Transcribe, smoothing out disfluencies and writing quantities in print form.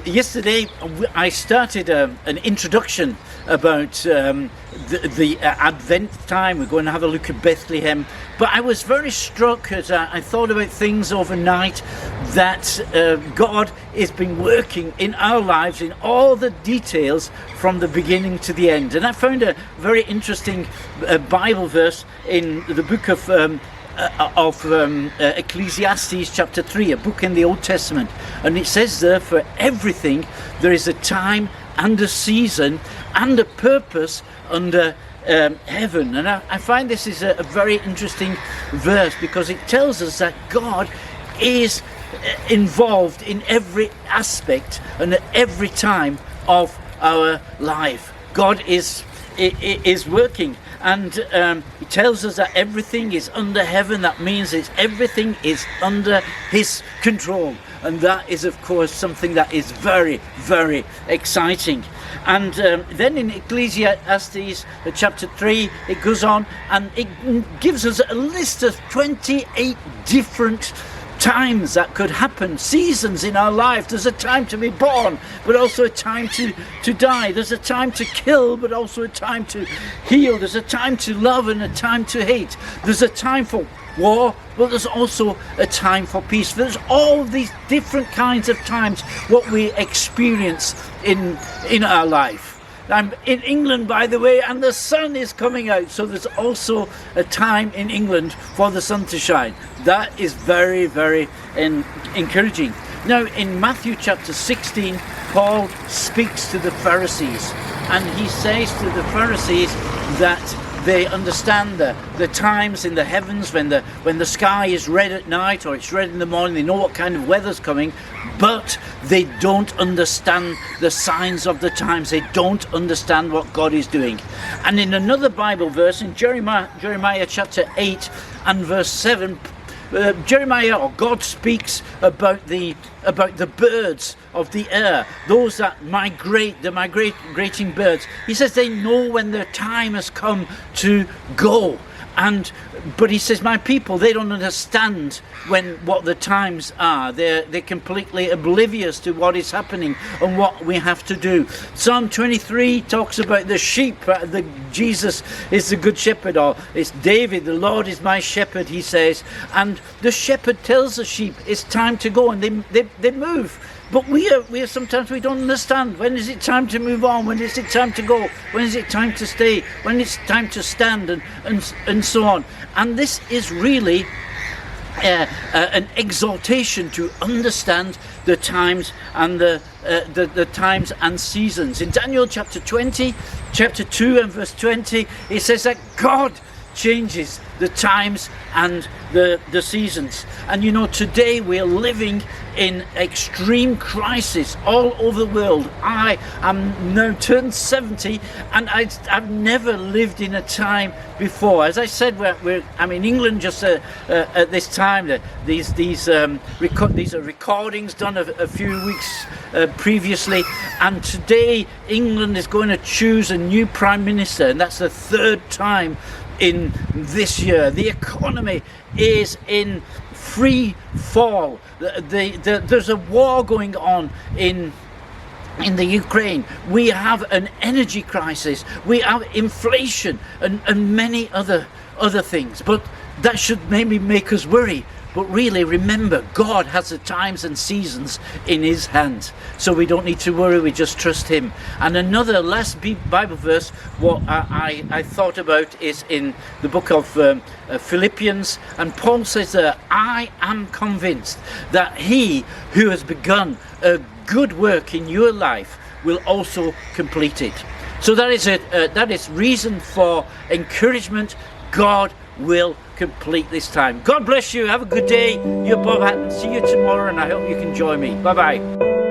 yesterday I started an introduction about the Advent time. We're going to have a look at Bethlehem, but I was very struck as I thought about things overnight that God has been working in our lives in all the details from the beginning to the end. And I found a very interesting Bible verse in the book of Ecclesiastes chapter 3, a book in the Old Testament, and it says there, for everything there is a time and a season and a purpose under heaven. And I find this is a very interesting verse, because it tells us that God is involved in every aspect and at every time of our life. God is working, and he tells us that everything is under heaven. That means everything is under his control, and that is of course something that is very, very exciting. And then in Ecclesiastes chapter 3 it goes on and it gives us a list of 28 different times that could happen, seasons in our life. There's a time to be born, but also a time to die. There's a time to kill, but also a time to heal. There's a time to love and a time to hate. There's a time for war, but there's also a time for peace. There's all these different kinds of times what we experience in our life. I'm in England, by the way, and the sun is coming out, so there's also a time in England for the sun to shine. That is very, very encouraging. Now, in Matthew chapter 16, Paul speaks to the Pharisees, and he says to the Pharisees that they understand the times in the heavens when the sky is red at night or it's red in the morning. They know what kind of weather's coming, but they don't understand the signs of the times. They don't understand what God is doing. And in another Bible verse, in Jeremiah chapter 8 and verse 7, Jeremiah, or God, speaks about the birds of the air, those that migrate, the migrating birds. He says they know when their time has come to go. But he says, my people, they don't understand what the times are. They're completely oblivious to what is happening and what we have to do. Psalm 23 talks about the sheep. Jesus is the good shepherd, or it's David, the Lord is my shepherd, he says. And the shepherd tells the sheep it's time to go, and they move. But we are sometimes we don't understand. When is it time to move on? When is it time to go? When is it time to stay? When it's time to stand, and so on. And this is really an exhortation to understand the times and the times and seasons. In Daniel chapter 20, chapter 2 and verse 20, it says that God changes the times and the seasons. And you know, today we're living in extreme crisis all over the world. I am now turned 70, and I've never lived in a time before. As I said, I'm in England just at this time. These are recordings done a few weeks previously, and today England is going to choose a new Prime Minister, and that's the third time in this year. The economy is in free fall. There's a war going on in the Ukraine. We have an energy crisis. We have inflation and many other things. But that should maybe make us worry. But really, remember, God has the times and seasons in his hands. So we don't need to worry, we just trust him. And another last Bible verse, what I thought about, is in the book of Philippians. And Paul says there, I am convinced that he who has begun a good work in your life will also complete it. So that is reason for encouragement. God will complete this time. God bless you. Have a good day. You're Bob Hatton. See you tomorrow, and I hope you can join me. Bye bye.